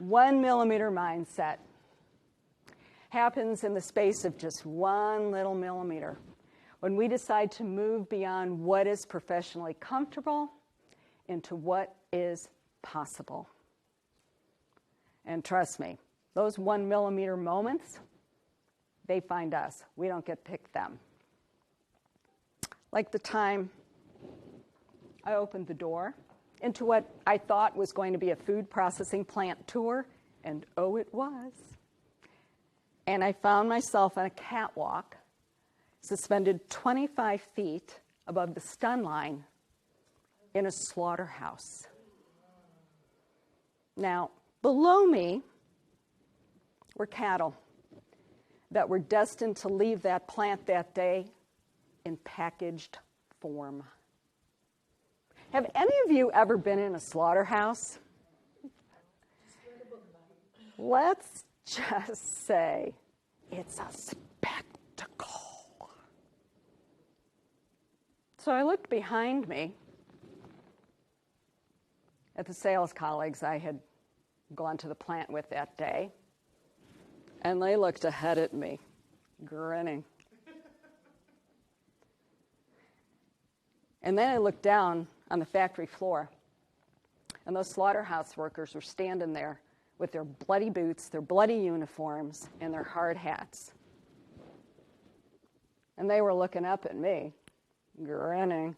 1 millimeter mindset happens in the space of just 1 little millimeter when we decide to move beyond what is professionally comfortable into what is possible. And trust me, those 1 millimeter moments, they find us. We don't get picked them. Like the time I opened the door into what I thought was going to be a food processing plant tour, and oh, it was. And I found myself on a catwalk suspended 25 feet above the stun line in a slaughterhouse. Now, below me were cattle that were destined to leave that plant that day in packaged form. Have any of you ever been in a slaughterhouse? Let's just say it's a spectacle. So I looked behind me at the sales colleagues I had gone to the plant with that day, and they looked ahead at me, grinning. And then I looked down on the factory floor, and those slaughterhouse workers were standing there with their bloody boots, their bloody uniforms, and their hard hats. And they were looking up at me, grinning.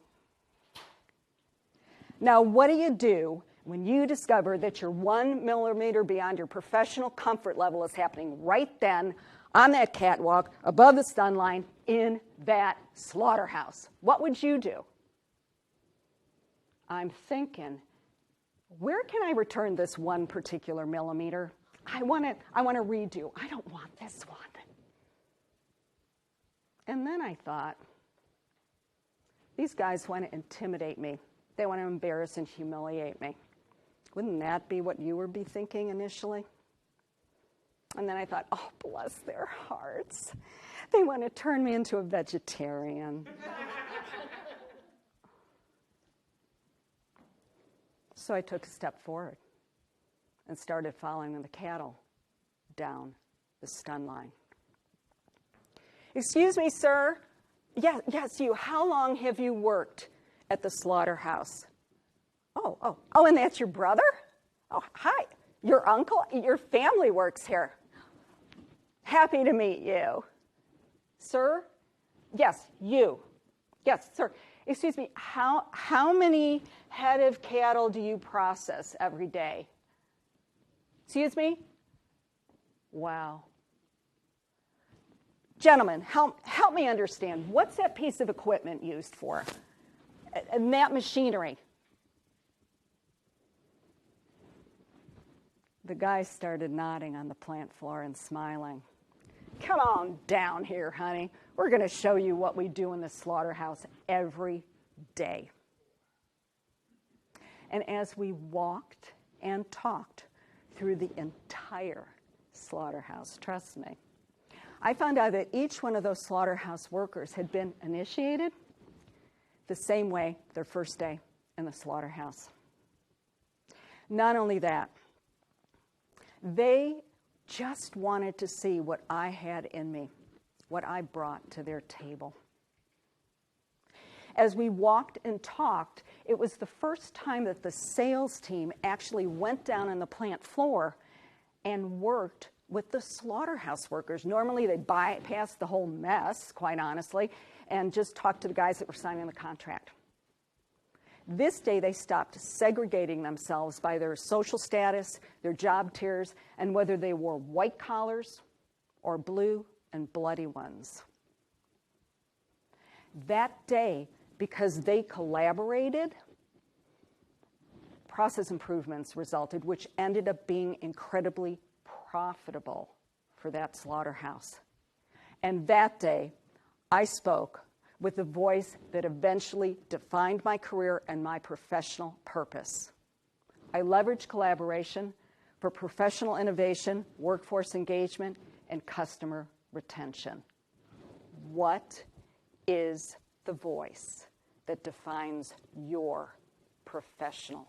Now, what do when you discover that you're 1 millimeter beyond your professional comfort level is happening right then on that catwalk above the stun line in that slaughterhouse? What would you do? I'm thinking, where can I return this 1 particular millimeter? I want to redo. I don't want this one. And then I thought, these guys want to intimidate me. They want to embarrass and humiliate me. Wouldn't that be what you would be thinking initially? And then I thought, oh, bless their hearts. They want to turn me into a vegetarian. So I took a step forward and started following the cattle down the stun line. Excuse me, sir. Yes, you. How long have you worked at the slaughterhouse? Oh, and that's your brother? Oh, hi. Your uncle? Your family works here. Happy to meet you. Sir? Yes, you. Yes, sir. Excuse me, how many head of cattle do you process every day? Excuse me? Wow. Gentlemen, help me understand. What's that piece of equipment used for? And that machinery? The guy started nodding on the plant floor and smiling. Come on down here, honey. We're going to show you what we do in the slaughterhouse every day. And as we walked and talked through the entire slaughterhouse, trust me, I found out that each one of those slaughterhouse workers had been initiated the same way their first day in the slaughterhouse. Not only that, they just wanted to see what I had in me, what I brought to their table. As we walked and talked, it was the first time that the sales team actually went down on the plant floor and worked with the slaughterhouse workers. Normally, they bypass the whole mess, quite honestly, and just talk to the guys that were signing the contract. This day, they stopped segregating themselves by their social status, their job tiers, and whether they wore white collars or blue and bloody ones. That day, because they collaborated, process improvements resulted, which ended up being incredibly profitable for that slaughterhouse. And that day, I spoke with the voice that eventually defined my career and my professional purpose. I leveraged collaboration for professional innovation, workforce engagement, and customer retention. What is the voice that defines your professional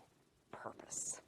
purpose?